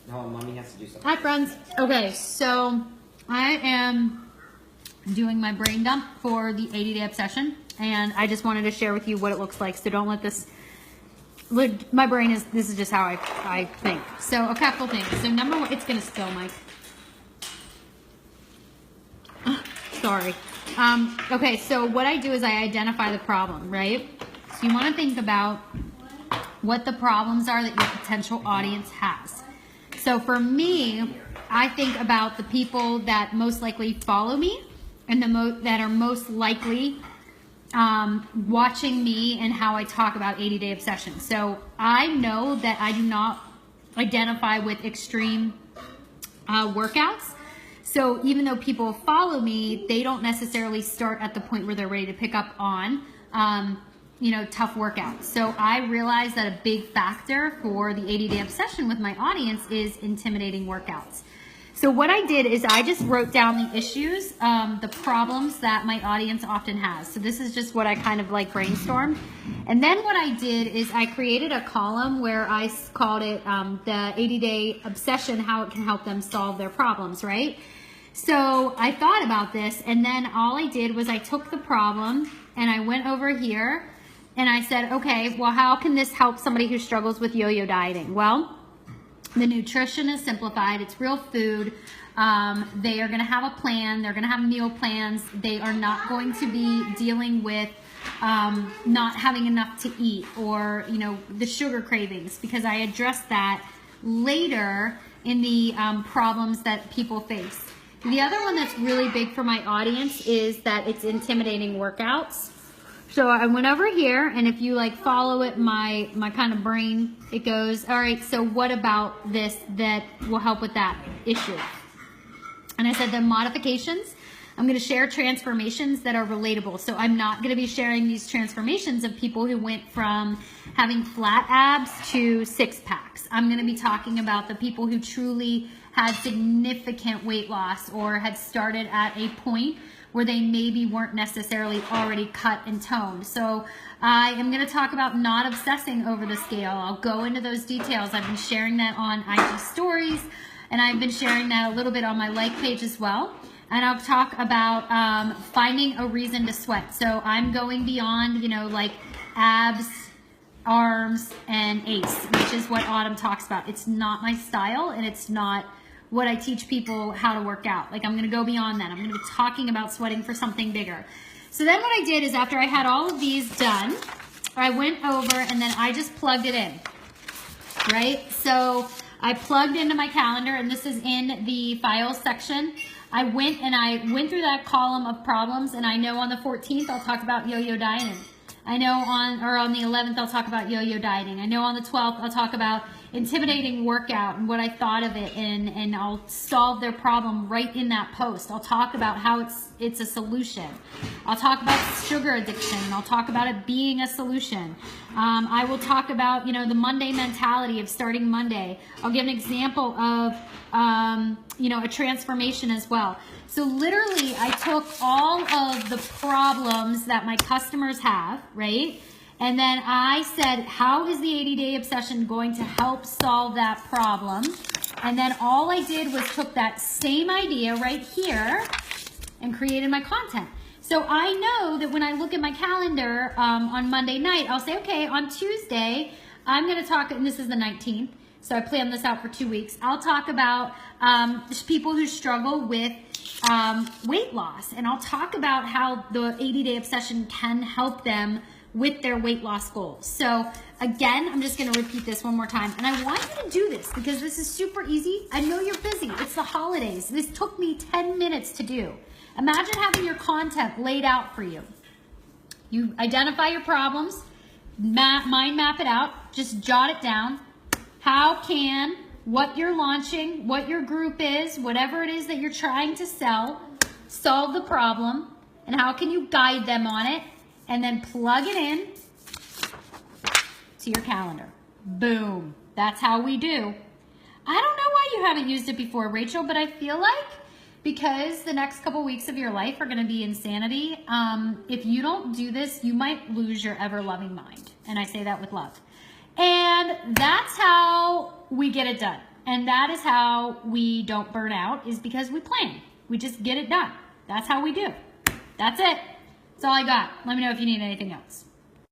No, mommy has to do something. Hi, friends. Okay, so I am doing my brain dump for the 80-day obsession, and I just wanted to share with you what it looks like. So don't let this. My brain is. This is just how I think. So a couple things. So number one, it's gonna spill, Mike. Sorry. Okay, so what I do is I identify the problem, right? So you want to think about what the problems are that your potential audience has. So for me, I think about the people that most likely follow me and that are most likely watching me and how I talk about 80-day obsession. So I know that I do not identify with extreme workouts. So even though people follow me, they don't necessarily start at the point where they're ready to pick up on tough workouts. So I realized that a big factor for the 80-day obsession with my audience is intimidating workouts. So what I did is I just wrote down the issues, the problems that my audience often has. So this is just what I kind of like brainstormed. And then what I did is I created a column where I called it the 80-day obsession, how it can help them solve their problems, right? So I thought about this, and then all I did was I took the problem and I went over here and I said, okay, well, how can this help somebody who struggles with yo-yo dieting? Well, the nutrition is simplified. It's real food. They are going to have a plan. They're going to have meal plans. They are not going to be dealing with not having enough to eat or, the sugar cravings, because I addressed that later in the problems that people face. The other one that's really big for my audience is that it's intimidating workouts. So I went over here, and if you follow it, my kind of brain, it goes, all right, so what about this that will help with that issue? And I said the modifications, I'm going to share transformations that are relatable. So I'm not going to be sharing these transformations of people who went from having flat abs to 6-packs. I'm going to be talking about the people who truly had significant weight loss or had started at a point where they maybe weren't necessarily already cut and toned. So I am going to talk about not obsessing over the scale. I'll go into those details. I've been sharing that on IG stories, and I've been sharing that a little bit on my like page as well. And I'll talk about finding a reason to sweat. So I'm going beyond, abs, arms, and ACE, which is what Autumn talks about. It's not my style, and it's not what I teach people how to work out. I'm going to go beyond that. I'm going to be talking about sweating for something bigger. So then what I did is after I had all of these done, I went over and then I just plugged it in, right? So I plugged into my calendar, and this is in the files section. I went through that column of problems, and I know on the 14th I'll talk about yo-yo dieting. I know on the 11th I'll talk about yo-yo dieting. I know on the 12th I'll talk about intimidating workout and what I thought of it, and I'll solve their problem right in that post. I'll talk about how it's a solution. I'll talk about sugar addiction, and I'll talk about it being a solution. I will talk about the Monday mentality of starting Monday. I'll give an example of a transformation as well. So literally I took all of the problems that my customers have, right? And then I said, how is the 80-day obsession going to help solve that problem? And then all I did was took that same idea right here and created my content. So I know that when I look at my calendar on Monday night, I'll say, okay, on Tuesday, I'm going to talk, and this is the 19th, so I planned this out for 2 weeks. I'll talk about people who struggle with weight loss, and I'll talk about how the 80-day obsession can help them with their weight loss goals. So again, I'm just going to repeat this one more time, and I want you to do this because this is super easy. I know you're busy. It's the holidays. This took me 10 minutes to do. Imagine having your content laid out for you. You identify your problems, mind map it out, just jot it down. How can what you're launching, what your group is, whatever it is that you're trying to sell, solve the problem, and how can you guide them on it, and then plug it in to your calendar. Boom. That's how we do. I don't know why you haven't used it before, Rachel, but I feel like because the next couple weeks of your life are going to be insanity, if you don't do this, you might lose your ever-loving mind. And I say that with love. And that's how we get it done. And that is how we don't burn out, is because we plan. We just get it done. That's how we do. That's it. That's all I got. Let me know if you need anything else.